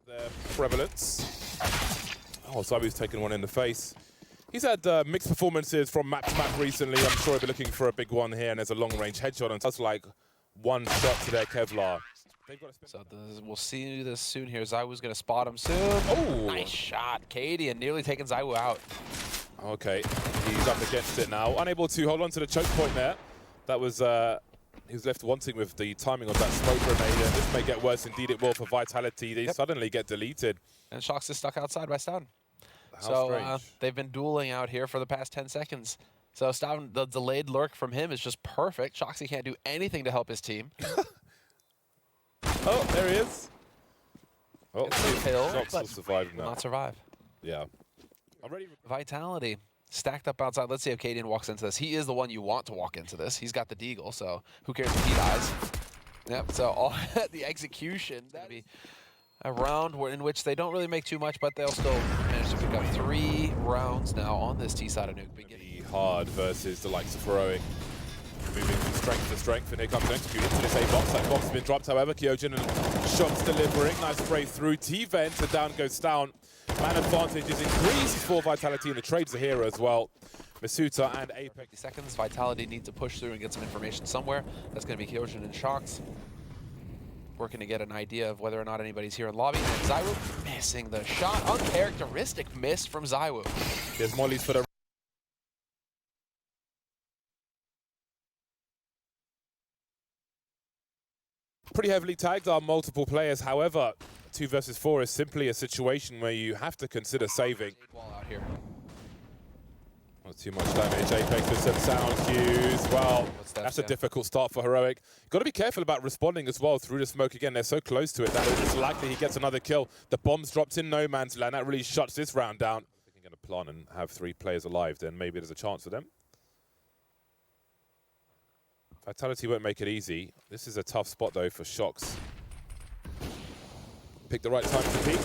Their prevalence. Oh, Zabu's taken one in the face. He's had mixed performances from map to map recently. I'm sure he'll be looking for a big one here, and there's a long-range headshot, and that's like one shot to their Kevlar. So we'll see this soon here. Zywoo's going to spot him soon. Oh! Nice shot. Katie and nearly taking Zywoo out. Okay, he's up against it now. Unable to hold on to the choke point there. That was, he was left wanting with the timing of that smoke grenade, and this may get worse. Indeed it will for Vitality. They suddenly get deleted. And shox is stuck outside by Stoughton. How So they've been dueling out here for the past 10 seconds. So Stoughton, the delayed lurk from him is just perfect. Shoxy can't do anything to help his team. Oh, there he is. Oh, shox will survive now. Not survive. Yeah. Vitality stacked up outside. Let's see if Cadian walks into this. He is the one you want to walk into this. He's got the deagle, so who cares if he dies? Yep, so all the execution, that'd be a round in which they don't really make too much, but they'll still manage to pick up 3 rounds now on this T side of Nuke. Beginning hard versus the likes of Heroic. Moving from strength to strength, and here comes an execute into this A box. That box has been dropped, however. Kyojin and shox delivering. Nice spray through. T-Vent, and down goes Down. Man advantage is increased for Vitality, and the trades are here as well. Masuta and Apex. Seconds, Vitality need to push through and get some information somewhere. That's going to be Kyojin and shox. Working to get an idea of whether or not anybody's here in lobby. And Zywoo missing the shot. Uncharacteristic miss from Zywoo. There's mollies for the... Pretty heavily tagged are multiple players. However, 2 versus 4 is simply a situation where you have to consider saving. Wall out here. Not too much damage. Apex with some sound cues. Well, that's a difficult start for Heroic. You've got to be careful about responding as well through the smoke. Again, they're so close to it that it's likely he gets another kill. The bomb's dropped in no man's land. That really shuts this round down. If they're going to plant and have 3 players alive, then maybe there's a chance for them. Vitality won't make it easy. This is a tough spot, though, for shox. Pick the right time to peek.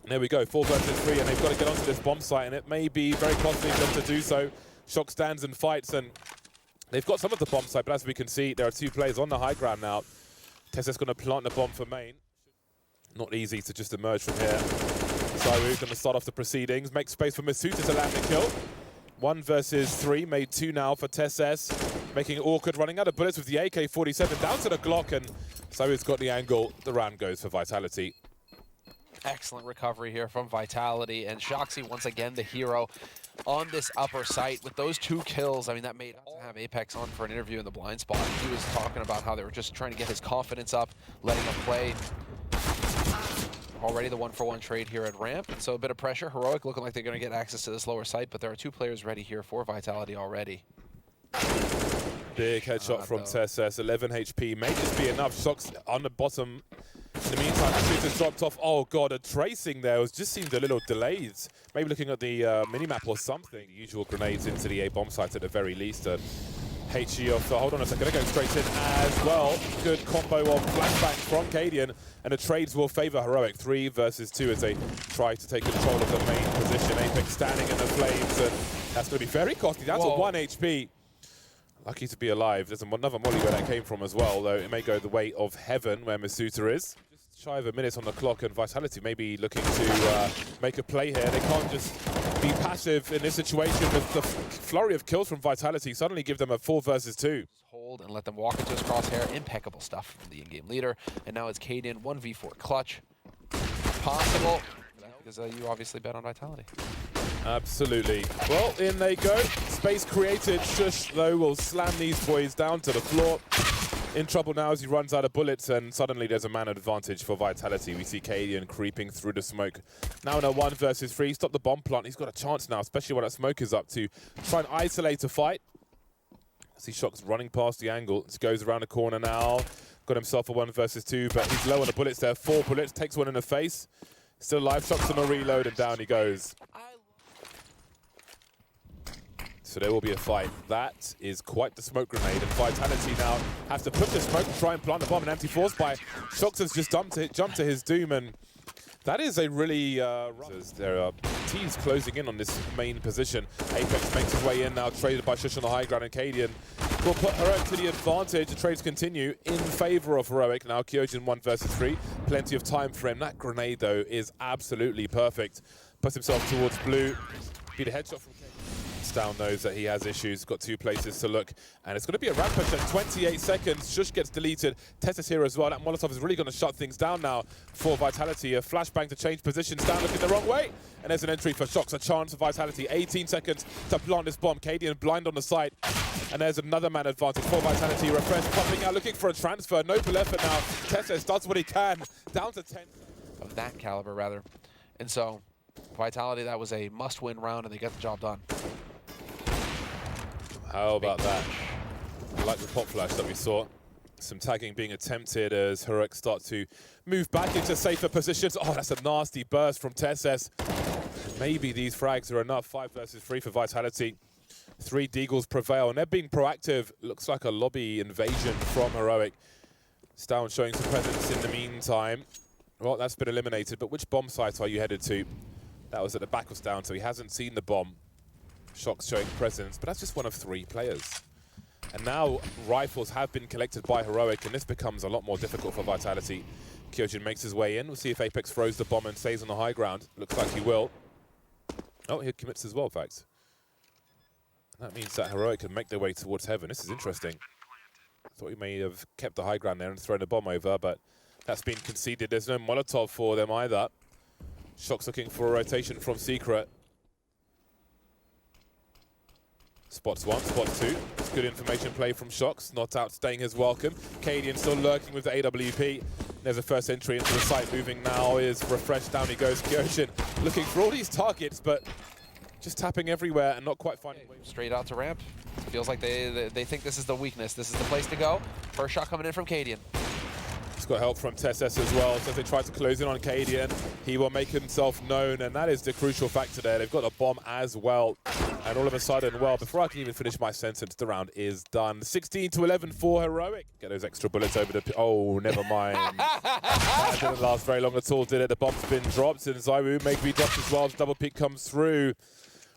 There we go, 4 versus 3, and they've got to get onto this bomb site, and it may be very costly for them to do so. shox stands and fights, and they've got some of the bomb site, but as we can see, there are 2 players on the high ground now. Tessa's going to plant the bomb for main. Not easy to just emerge from here. Zywoo going to start off the proceedings, make space for Masuta to land the kill. 1 versus 3, made 2 now for Tess, making it awkward, running out of bullets with the AK-47 down to the Glock, and Zywoo's got the angle. The round goes for Vitality. Excellent recovery here from Vitality, and shoxy once again the hero on this upper site with those 2 kills. I mean, that made to have Apex on for an interview in the blind spot. He was talking about how they were just trying to get his confidence up, letting him play. Already the 1-for-1 trade here at ramp, and so a bit of pressure. Heroic looking like they're going to get access to this lower site, but there are 2 players ready here for Vitality already. Big headshot from Tess, 11 HP. May just be enough. shox on the bottom. In the meantime, the shooter's dropped off. Oh god, a tracing there. It just seemed a little delayed. Maybe looking at the minimap or something. The usual grenades into the A bomb site at the very least. HE off. So hold on a second. They're going straight in as well. Good combo of flashbang from Cadian, and the trades will favor Heroic. 3 versus 2 as they try to take control of the main position. Apex standing in the flames, and that's going to be very costly. Down to 1 HP. Lucky to be alive. There's another molly where that came from as well, though it may go the way of heaven where Masuta is. Just shy of a minute on the clock, and Vitality may be looking to make a play here. They can't just be passive in this situation with the flurry of kills from Vitality. Suddenly give them a 4 versus 2. Hold and let them walk into his crosshair. Impeccable stuff from the in-game leader. And now it's Cadian, 1v4 clutch. Possible, because you obviously bet on Vitality. Absolutely. Well, in they go. Space created. Shush, though, will slam these boys down to the floor. In trouble now as he runs out of bullets, and suddenly there's a man advantage for Vitality. We see Cadian creeping through the smoke. Now in a 1 versus 3. Stop the bomb plant. He's got a chance now, especially when that smoke is up, to try and isolate a fight. See shox running past the angle. He goes around the corner now. Got himself a 1 versus 2, but he's low on the bullets there. 4 bullets. Takes 1 in the face. Still alive. shox on a reload, and down he goes. So there will be a fight. That is quite the smoke grenade, and Vitality now have to put the smoke and try and plant the bomb. An empty force by shox has just jumped to his doom, and that is a really there are teams closing in on this main position. Apex makes his way in now, traded by Shush on the high ground, and Cadian will put Heroic to the advantage. The trades continue in favor of Heroic. Now Kyojin 1 versus 3. Plenty of time for him. That grenade, though, is absolutely perfect. Puts himself towards blue. Beat a headshot from Down knows that he has issues, got 2 places to look, and it's going to be a ramp push at 28 seconds. Shush gets deleted. Tessa's here as well. That Molotov is really going to shut things down now for Vitality. A flashbang to change positions. Down looking the wrong way, and there's an entry for shox. A chance for Vitality. 18 seconds to plant this bomb. Cadian blind on the side, and there's another man advantage for Vitality. Refresh popping out, looking for a transfer. Noble effort now. Tessa does what he can. Down to 10. Of that caliber, rather. And so, Vitality, that was a must-win round, and they get the job done. How about that? I like the pop flash that we saw. Some tagging being attempted as Heroic start to move back into safer positions. Oh, that's a nasty burst from Tesses. Maybe these frags are enough. 5 versus 3 for Vitality. 3 Deagles prevail, and they're being proactive. Looks like a lobby invasion from Heroic. Stown showing some presence in the meantime. Well, that's been eliminated, but which bomb site are you headed to? That was at the back of Stown, so he hasn't seen the bomb. shox showing presence, but that's just one of 3 players. And now rifles have been collected by Heroic, and this becomes a lot more difficult for Vitality. Kyojin makes his way in. We'll see if Apex throws the bomb and stays on the high ground. Looks like he will. Oh, he commits as well, in fact. That means that Heroic can make their way towards heaven. This is interesting. I thought he may have kept the high ground there and thrown the bomb over, but that's been conceded. There's no Molotov for them either. shox looking for a rotation from Secret. Spots 1, spots 2. It's good information play from shox. Not outstaying his welcome. Cadian still lurking with the AWP. There's a first entry into the site. Moving now is Refresh. Down he goes. Kyojin looking for all these targets, but just tapping everywhere and not quite finding ways. Straight out to ramp. Feels like they think this is the weakness. This is the place to go. First shot coming in from Cadian. He's got help from Tesses as well, so as they try to close in on Cadian, he will make himself known, and that is the crucial factor there. They've got a bomb as well, and all of a sudden, well, before I can even finish my sentence, the round is done. 16-11 for Heroic. Get those extra bullets over the... Oh, never mind. That didn't last very long at all, did it? The bomb's been dropped, and Zaiwu may be dropped as well as double peek comes through.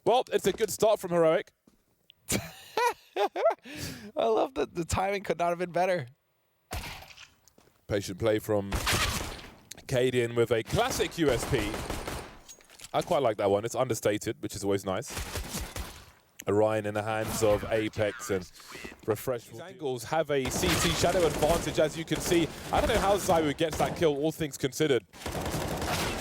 Well, it's a good start from Heroic. I love that the timing could not have been better. Patient play from Cadian with a classic USP. I quite like that one. It's understated, which is always nice. Orion in the hands of Apex and Refresh. Angles have a CT shadow advantage, as you can see. I don't know how Zaiwu gets that kill, all things considered.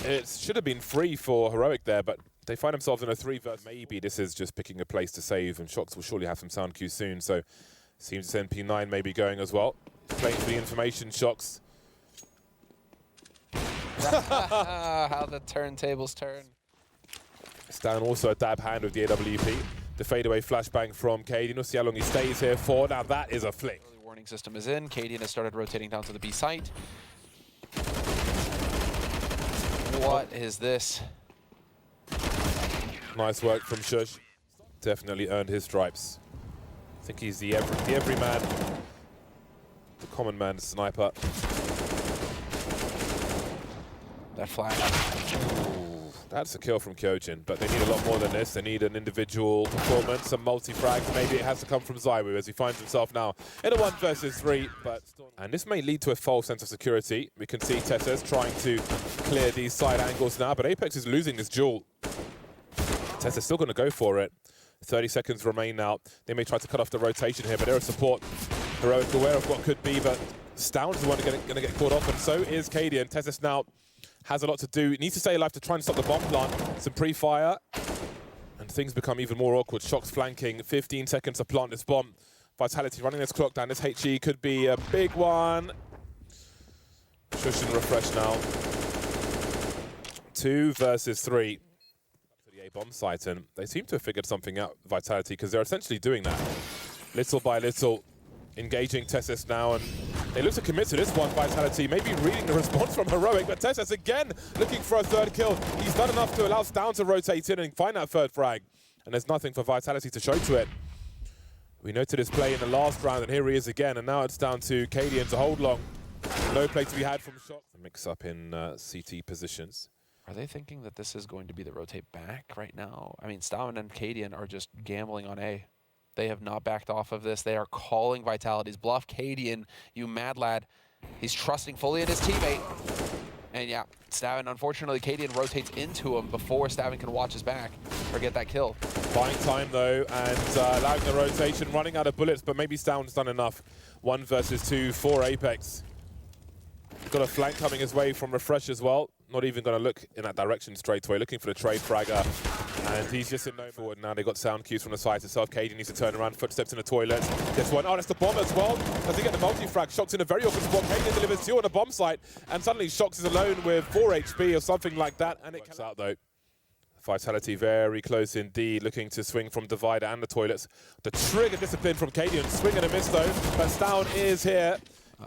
It should have been free for Heroic there, but they find themselves in a 3 versus. Maybe this is just picking a place to save, and shox will surely have some sound cues soon, so seems NP9 may be going as well. Playing for the information, shox. How the turntables turn. Stan also a dab hand with the AWP. The fadeaway flashbang from Cadian. We'll see how long he stays here for. Now that is a flick. Early warning system is in. Cadian has started rotating down to the B site. What is this? Nice work from Shush. Definitely earned his stripes. I think he's the everyman. The common man sniper. That flash. Ooh, that's a kill from Kyojin, but they need a lot more than this. They need an individual performance, some multi-frags. Maybe it has to come from Zaiwu as he finds himself now in a 1 versus 3. And this may lead to a false sense of security. We can see Tesses trying to clear these side angles now, but Apex is losing this duel. Tesses still going to go for it. 30 seconds remain now. They may try to cut off the rotation here, but they're a support. Heroic aware of what could be, but Stown's the one going to get caught off, and so is Cadian. Tesses now has a lot to do. He needs to stay alive to try and stop the bomb plant. Some pre-fire, and things become even more awkward. shox flanking, 15 seconds to plant this bomb. Vitality running this clock down. This HE could be a big one. Shush and Refresh now. 2 versus 3. The A bomb site, and they seem to have figured something out, Vitality, because they're essentially doing that little by little, engaging Tesses now, and they look to commit to this one. Vitality maybe reading the response from Heroic, but Tesses again looking for a 3rd kill. He's done enough to allow Stown to rotate in and find that 3rd frag, and there's nothing for Vitality to show to it. We noted his play in the last round, and here he is again, and now it's down to Cadian to hold long. No play to be had from shox. Mix up in CT positions. Are they thinking that this is going to be the rotate back right now? I mean, Stown and Cadian are just gambling on A. They have not backed off of this. They are calling Vitality's bluff. Cadian, you mad lad. He's trusting fully in his teammate. And yeah, Stavin, unfortunately, Cadian rotates into him before Stavin can watch his back or get that kill. Buying time though, and allowing the rotation, running out of bullets, but maybe Stavin's done enough. 1 versus 2 for Apex. Got a flank coming his way from Refresh as well. Not even going to look in that direction straight away, looking for the trade fragger. And he's just in no forward now. They got sound cues from the side itself. Cadian needs to turn around, footsteps in the toilet. This one, oh, that's the bomb as well. Does he get the multi-frag? shox in a very awkward spot. Cadian delivers 2 on the bomb site, and suddenly shox is alone with 4 HP or something like that. And it comes out though. Vitality very close indeed, looking to swing from Divider and the toilets. The trigger discipline from Cadian, swing and a miss though, but Stown is here.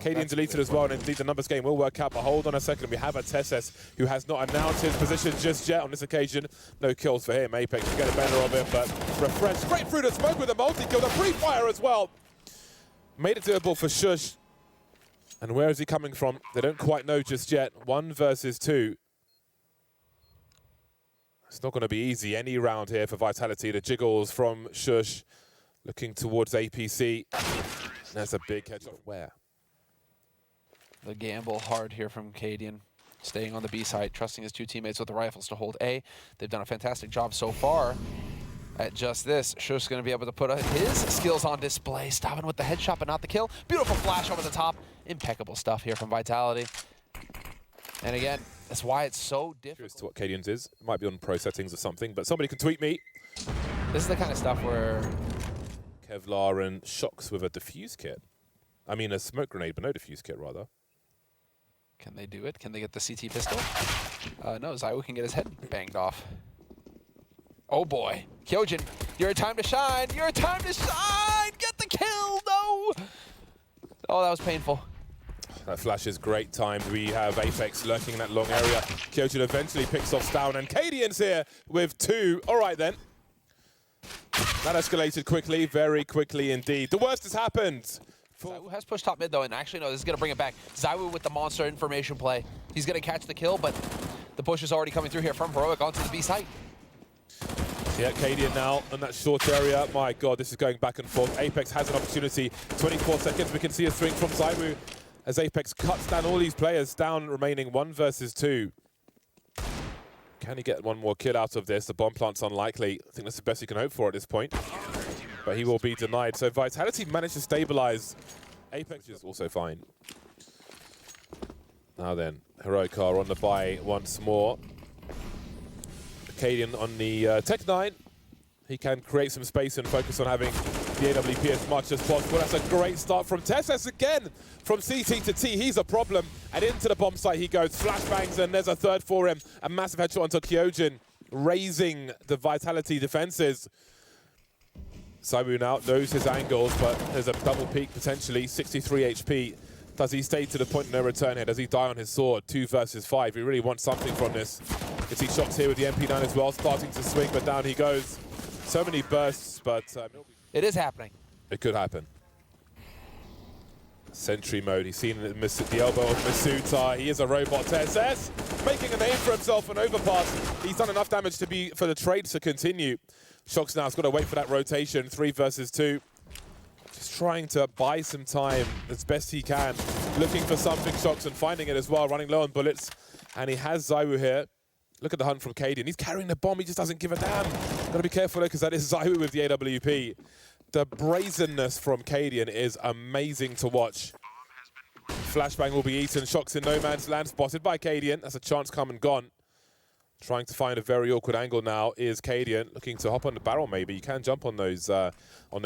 Cadian deleted as well, and indeed the numbers game will work out, but hold on a second, we have a xantares who has not announced his position just yet on this occasion. No kills for him, Apex to get the better of him, but Refresh straight through the smoke with a multi-kill, the pre-fire as well. Made it doable for Shush. And where is he coming from? They don't quite know just yet. 1 versus 2. It's not going to be easy any round here for Vitality. The jiggles from Shush looking towards APC. That's a big headshot. Where? The gamble hard here from Cadian, staying on the B site, trusting his 2 teammates with the rifles to hold A. They've done a fantastic job so far at just this. Shush's going to be able to put his skills on display. Stavin with the headshot, but not the kill. Beautiful flash over the top. Impeccable stuff here from Vitality. And again, that's why it's so difficult. Curious to what Cadian's is. It might be on pro settings or something, but somebody can tweet me. This is the kind of stuff where Kevlar and shox with a defuse kit. I mean, a smoke grenade, but no defuse kit, rather. Can they do it? Can they get the CT pistol? No, Zywoo can get his head banged off. Oh boy. Kyojin, your time to shine! Your time to shine! Get the kill! No! Oh, that was painful. That flash is great timed. We have Apex lurking in that long area. Kyojin eventually picks off Stown, and Cadian's here with 2. All right then. That escalated quickly, very quickly indeed. The worst has happened. Zywoo has pushed top mid though, and actually no, this is going to bring it back. Zywoo with the monster information play. He's going to catch the kill, but the push is already coming through here from Heroic onto the B site. Yeah, Cadian now in that short area. My God, this is going back and forth. Apex has an opportunity. 24 seconds, we can see a swing from Zywoo as Apex cuts down all these players. Down remaining 1 versus 2. Can he get one more kill out of this? The bomb plant's unlikely. I think that's the best he can hope for at this point. But he will be denied. So Vitality managed to stabilize. Apex is also fine. Now then, Heroic are on the buy once more. Cadian on the Tech 9. He can create some space and focus on having the AWP as much as possible. That's a great start from xantares again. From CT to T, he's a problem. And into the bomb site he goes. Flashbangs, and there's a third for him. A massive headshot onto Kyojin, raising the Vitality defenses. Zywoo now knows his angles, but there's a double peak potentially. 63 HP. Does he stay to the point of no return here? Does he die on his sword? 2 versus 5. He really wants something from this. You see shox here with the MP9 as well, starting to swing, but down he goes. So many bursts, but it is happening. It could happen. Sentry mode. He's seen the elbow of Masuta. He is a robot. xantares making a name for himself on overpass. He's done enough damage to be for the trades to continue. shox now has got to wait for that rotation. 3 versus 2. Just trying to buy some time as best he can. Looking for something, shox, and finding it as well. Running low on bullets. And he has Zywoo here. Look at the hunt from Cadian. He's carrying the bomb. He just doesn't give a damn. Got to be careful though, because that is Zywoo with the AWP. The brazenness from Cadian is amazing to watch. Flashbang will be eaten. shox in no man's land, spotted by Cadian. That's a chance come and gone. Trying to find a very awkward angle now is Cadian. Looking to hop on the barrel maybe. You can jump on those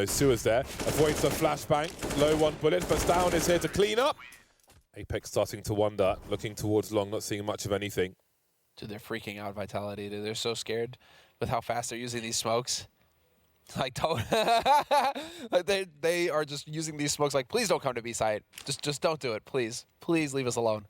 sewers there. Avoids the flashbang. Low 1 bullet, but Stown is here to clean up. Apex starting to wonder. Looking towards long, not seeing much of anything. Dude, they're freaking out, Vitality. Dude, they're so scared with how fast they're using these smokes. Like, like they are just using these smokes like, please don't come to B site. Just don't do it, please. Please leave us alone.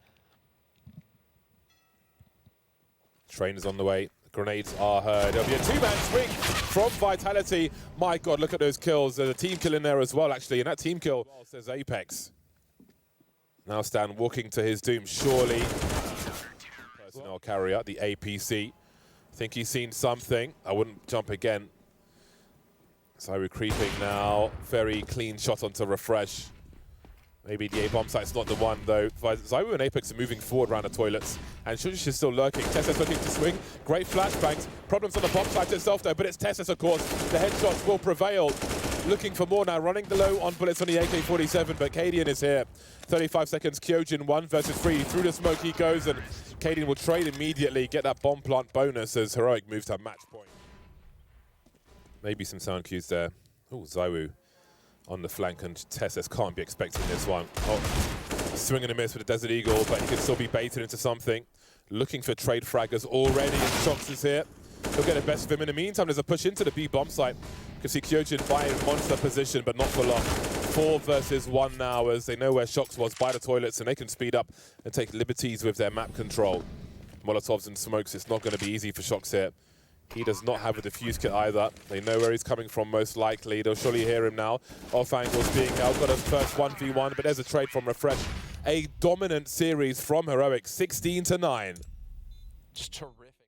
Train is on the way. Grenades are heard. There'll be a 2-man swing from Vitality. My God, look at those kills. There's a team kill in there as well, actually. And that team kill says Apex. Now Stan walking to his doom, surely. Personnel carrier, the APC. I think he's seen something. I wouldn't jump again. So we're creeping now. Very clean shot onto Refresh. Maybe the A-bomb site's not the one, though. Zywu and Apex are moving forward around the toilets, and shox is still lurking. Tessus looking to swing. Great flashbangs. Problems on the bomb site itself, though, but it's Tessus, of course. The headshots will prevail. Looking for more now, running the low on bullets on the AK-47, but Cadian is here. 35 seconds, Kyojin 1 versus 3. Through the smoke he goes, and Cadian will trade immediately, get that bomb plant bonus as Heroic moves to match point. Maybe some sound cues there. Oh, Zywu on the flank, and Tessus can't be expecting this one. Oh, swing and a miss with the Desert Eagle, but he can still be baited into something. Looking for trade fraggers already, and shox is here. He'll get the best of him. In the meantime, there's a push into the B bomb site. You can see Kyojin buying monster position, but not for long. 4 versus 1 now, as they know where shox was by the toilets, and they can speed up and take liberties with their map control. Molotovs and smokes, it's not going to be easy for shox here. He does not have a defuse kit either. They know where he's coming from most likely. They'll surely hear him now. Off angles being held. Got a first 1v1, but there's a trade from Refresh. A dominant series from Heroic, 16-9. Just terrific.